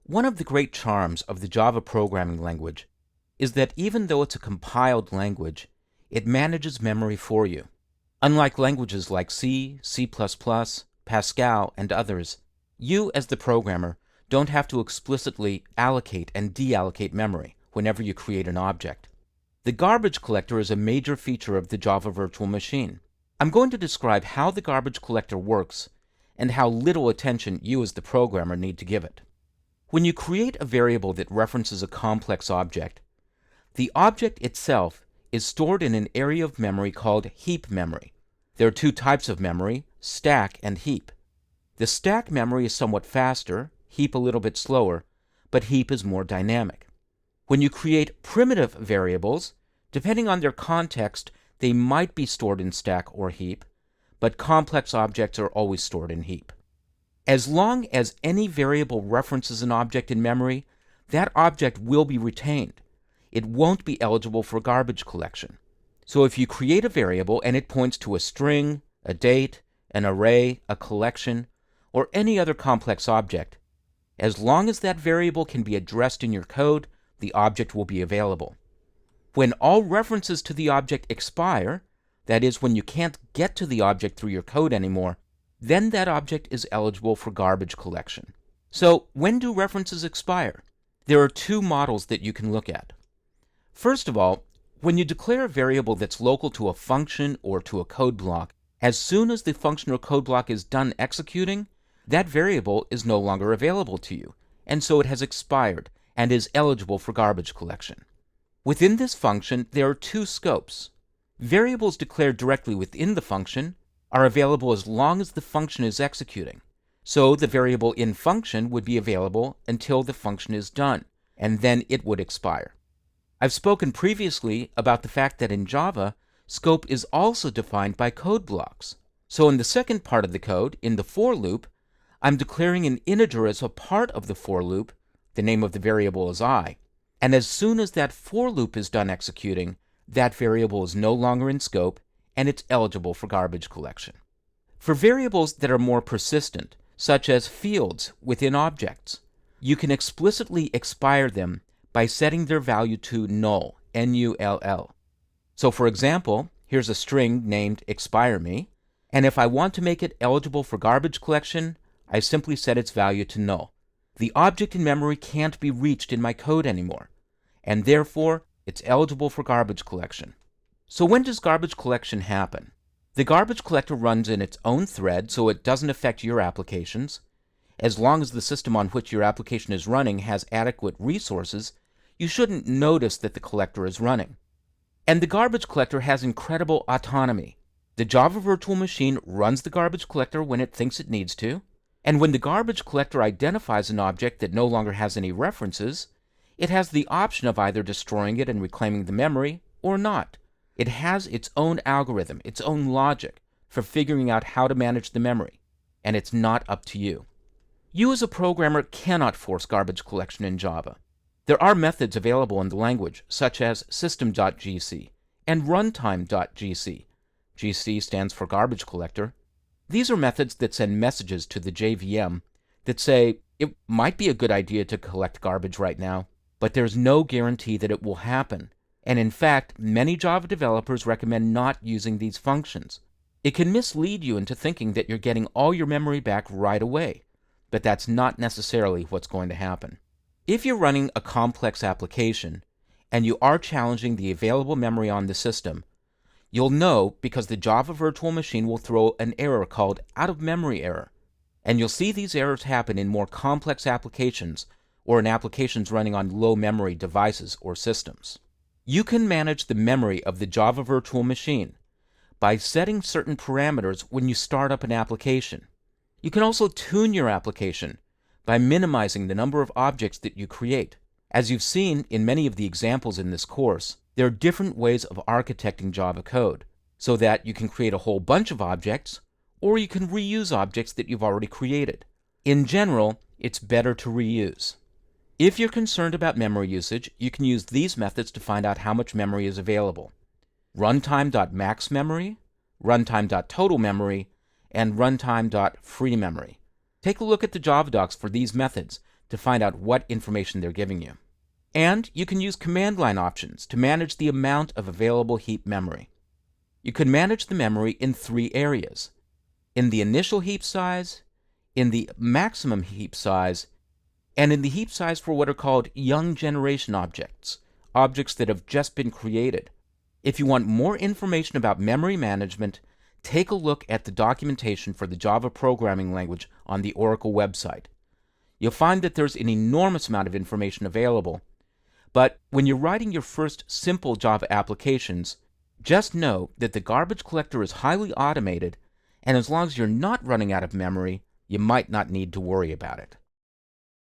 One of the great charms of the Java programming language is that even though it's a compiled language, it manages memory for you. Unlike languages like C, C++, Pascal, and others, you as the programmer don't have to explicitly allocate and deallocate memory whenever you create an object. The garbage collector is a major feature of the Java Virtual Machine. I'm going to describe how the garbage collector works and how little attention you as the programmer need to give it. When you create a variable that references a complex object, the object itself is stored in an area of memory called heap memory. There are two types of memory, stack and heap. The stack memory is somewhat faster, heap a little bit slower, but heap is more dynamic. When you create primitive variables, depending on their context, they might be stored in stack or heap, but complex objects are always stored in heap. As long as any variable references an object in memory, that object will be retained. It won't be eligible for garbage collection. So if you create a variable and it points to a string, a date, an array, a collection, or any other complex object, as long as that variable can be addressed in your code, the object will be available. When all references to the object expire, that is, when you can't get to the object through your code anymore, then that object is eligible for garbage collection. So when do references expire? There are two models that you can look at. First of all, when you declare a variable that's local to a function or to a code block, as soon as the function or code block is done executing, that variable is no longer available to you, and so it has expired and is eligible for garbage collection. Within this function, there are two scopes. Variables declared directly within the function are available as long as the function is executing. So the variable in function would be available until the function is done, and then it would expire. I've spoken previously about the fact that in Java, scope is also defined by code blocks. So in the second part of the code, in the for loop, I'm declaring an integer as a part of the for loop, the name of the variable is I, and as soon as that for loop is done executing, that variable is no longer in scope, and it's eligible for garbage collection. For variables that are more persistent, such as fields within objects, you can explicitly expire them by setting their value to null, N-U-L-L. So for example, here's a string named expire_me, and if I want to make it eligible for garbage collection, I simply set its value to null. The object in memory can't be reached in my code anymore, and therefore it's eligible for garbage collection. So when does garbage collection happen? The garbage collector runs in its own thread, so it doesn't affect your applications. As long as the system on which your application is running has adequate resources, you shouldn't notice that the collector is running. And the garbage collector has incredible autonomy. The Java Virtual Machine runs the garbage collector when it thinks it needs to, and when the garbage collector identifies an object that no longer has any references, it has the option of either destroying it and reclaiming the memory, or not. It has its own algorithm, its own logic, for figuring out how to manage the memory, and it's not up to you. You as a programmer cannot force garbage collection in Java. There are methods available in the language, such as system.gc and runtime.gc. GC stands for garbage collector. These are methods that send messages to the JVM that say, it might be a good idea to collect garbage right now, but there's no guarantee that it will happen. And in fact, many Java developers recommend not using these functions. It can mislead you into thinking that you're getting all your memory back right away, but that's not necessarily what's going to happen. If you're running a complex application, and you are challenging the available memory on the system, you'll know because the Java Virtual Machine will throw an error called out-of-memory error. And you'll see these errors happen in more complex applications or in applications running on low-memory devices or systems. You can manage the memory of the Java Virtual Machine by setting certain parameters when you start up an application. You can also tune your application by minimizing the number of objects that you create. As you've seen in many of the examples in this course, there are different ways of architecting Java code, so that you can create a whole bunch of objects, or you can reuse objects that you've already created. In general, it's better to reuse. If you're concerned about memory usage, you can use these methods to find out how much memory is available. Runtime.maxMemory, runtime.totalMemory, and runtime.freeMemory. Take a look at the Java docs for these methods to find out what information they're giving you. And you can use command line options to manage the amount of available heap memory. You can manage the memory in 3 areas: in the initial heap size, in the maximum heap size, and in the heap size for what are called young generation objects, objects that have just been created. If you want more information about memory management, take a look at the documentation for the Java programming language on the Oracle website. You'll find that there's an enormous amount of information available, but when you're writing your first simple Java applications, just know that the garbage collector is highly automated, and as long as you're not running out of memory, you might not need to worry about it.